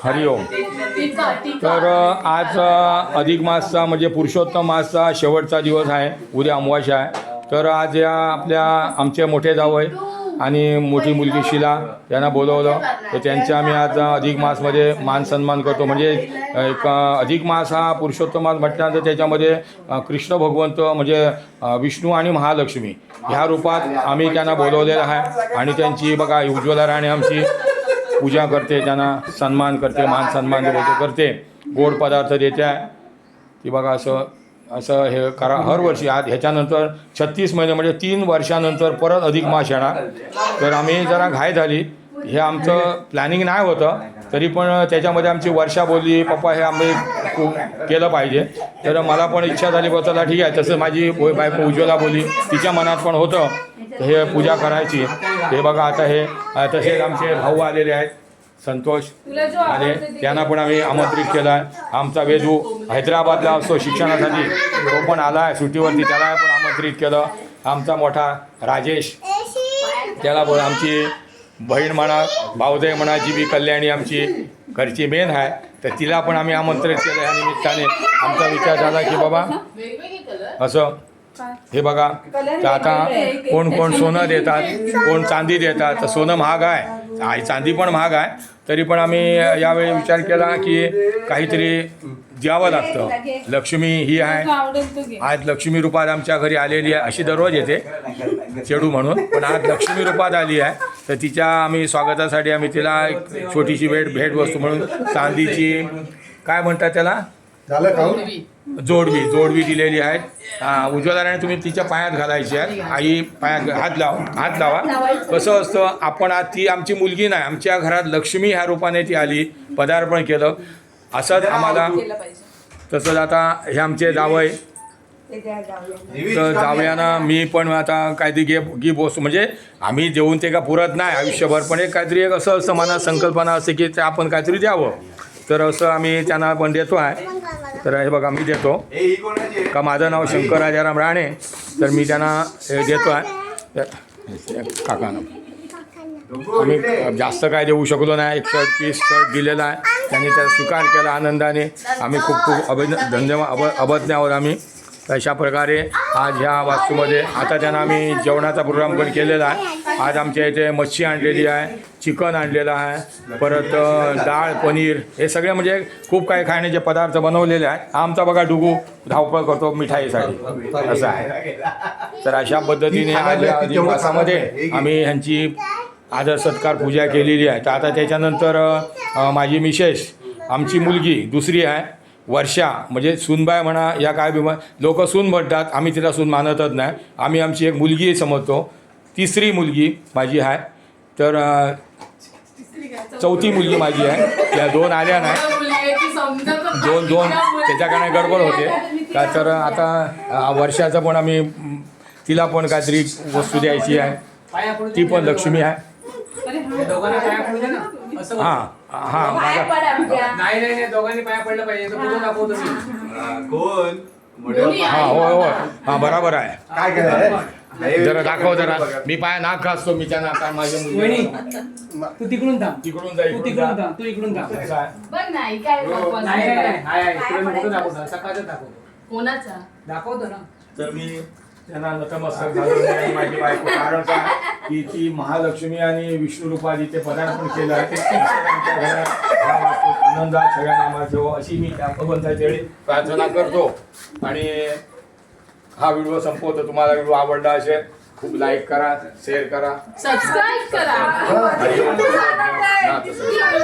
हरिओम. तर आज अधिक मासचा म्हणजे पुरुषोत्तम मासचा शेवटचा दिवस आहे. उद्या अमावास्या आहे. तर आज या आमचे मोठे जावई आणि मोठी मुलगी शिला यांना बोलवलं. तर त्यांचे आम्ही आज अधिक मासमध्ये मान सन्मान करतो. म्हणजे एक अधिक मास हा पुरुषोत्तम मास म्हटल्यानंतर त्याच्यामध्ये कृष्ण भगवंत म्हणजे विष्णू आणि महालक्ष्मी ह्या रूपात आम्ही त्यांना बोलवलेलं आहे. आणि त्यांची बघा उज्ज्वला राणी आमची पूजा करते, त्यांना सन्मान करते, मान सन्मान करते, गोड पदार्थ देते आहे. ती बघा असं हे करा हर वर्षी. आज ह्याच्यानंतर 36 महिने म्हणजे 3 वर्षानंतर परत अधिक मास येणार. तर आम्ही जरा घाई झाली, हे आमचं प्लॅनिंग नाही होतं, तरी पण त्याच्यामध्ये आमची वर्षा बोलली पप्पा हे आम्ही केलं पाहिजे. तर मला पण इच्छा झाली बघा ठीक आहे. तसं माझी बायको उज्ज्वला बोलली, तिच्या मनात पण होतं हे पूजा करायची. हे बघा आता हे तसेच आमचे भाऊ आलेले आहेत संतोष आणि त्यांना पण आम्ही आमंत्रित केलं आहे. आमचा वेदू हैदराबादला असतो शिक्षणासाठी, तो पण आला आहे सुट्टीवरती, त्याला पण आमंत्रित केलं. आमचा मोठा राजेश, त्याला पण आमची बहीण म्हणा भाऊजाई म्हणा जी बी कल्याणी आमची घरची मेन आहे, तर तिला पण आम्ही आमंत्रित केलं. या निमित्ताने आमचा विचार झाला की बाबा असं हे बघा. तर आता कोण कोण सोनं देतात, कोण चांदी देतात. तर सोनं महाग आहे, चांदी पण महाग आहे, तरी पण आम्ही यावेळी विचार केला की काहीतरी द्यावं लागतं. लक्ष्मी ही आहे, आज लक्ष्मी रूपात आमच्या घरी आलेली आहे. अशी दररोज येते चेडू म्हणून, पण आज लक्ष्मी रूपात आली आहे. तर तिच्या आम्ही स्वागतासाठी आम्ही तिला एक छोटीशी भेटवस्तू म्हणून चांदीची काय म्हणतात त्याला जोडवी दिलेली आहे. उज्ज्वलाने तुम्ही तिच्या पायात घालायची आहे. आई पायात हात लावा. कसं असतं, आपण आज ती आमची मुलगी नाही, आमच्या घरात लक्ष्मी ह्या रूपाने ती आली, पदार्पण केलं असंच आम्हाला. तसंच आता हे आमचे जावई, तर जावयांना मी पण आता काहीतरी गिफ्ट वस्तू म्हणजे आम्ही देऊन ते का पुरत नाही आयुष्यभर, पण एक काहीतरी एक असं असतं मनात संकल्पना असते की ते आपण काहीतरी द्यावं. तर असं आम्ही त्यांना पण देतो आहे. तर हे बघा मी देतो का, माझं नाव शंकर राजाराम राणे, तर मी त्यांना हे देतो आहे काकांना. आम्ही जास्त काय देऊ शकलो नाही, एक पीस शर्ट दिलेला आहे, त्यांनी त्याचा स्वीकार केला आनंदाने. आम्ही खूप अभिज्ञ आहोत आम्ही. अशा प्रकारे आज ह्या वास्तूमध्ये आता त्यांना आम्ही जेवणाचा प्रोग्राम पण केलेला आहे. आज आमच्या इथे मच्छी आणलेली आहे, चिकन आणलेलं आहे, परत डाळ पनीर हे सगळे म्हणजे खूप काही खाण्याचे पदार्थ बनवलेले आहेत. आमचा बघा डुगू धावपळ करतो मिठाईसाठी असं आहे. तर अशा पद्धतीने आज अधिक मासामध्ये आम्ही ह्यांची आदर सत्कार पूजा केलेली आहे. तर आता त्याच्यानंतर माझी मिसेस आमची मुलगी दुसरी आहे वर्षा, म्हणजे सूनबाई म्हणा या काय बी लोक सून म्हणतात, आम्ही तिला सून मानतच नाही. आम्ही आमची एक मुलगी समजतो. तिसरी मुलगी माझी आहे, तर चौथी मुलगी माझी आहे. त्या 2 आल्या नाही, दोन त्याच्याकडे गडबड होते का. तर आता वर्षाचं पण आम्ही तिला पण काहीतरी वस्तू द्यायची आहे. ती पण लक्ष्मी आहे. हां हां नाही दोघांनी पाया पडलं पाहिजे. हां होय हां बरोबर आहे. काय करायचं जरा दाखव जरा. मी पाया नाक घासतो मी त्यांना. आता माझ्या मुली तू तिकडून थांब, तिकडून जा, तू तिकडून थांब, तू इकडून थांब. सकाळचं दाखवतो. कोणाचा दाखवतो ना. तर मी त्यांना नतमस्तक झालो. माझी बायको कारण काय की ती महालक्ष्मी आणि विष्णू रूपात इथे पदार्पण केलं आहे. आमच्या घरात ह्या वास्तूत आनंदात सगळ्यांना आम्हाला ठेवो अशी मी त्या भगवंताच्या वेळी प्रार्थना करतो. आणि हा व्हिडिओ संपवतो. तुम्हाला व्हिडिओ आवडला असेल खूप लाईक करा, शेअर करा, सबस्क्राईब करा. आणि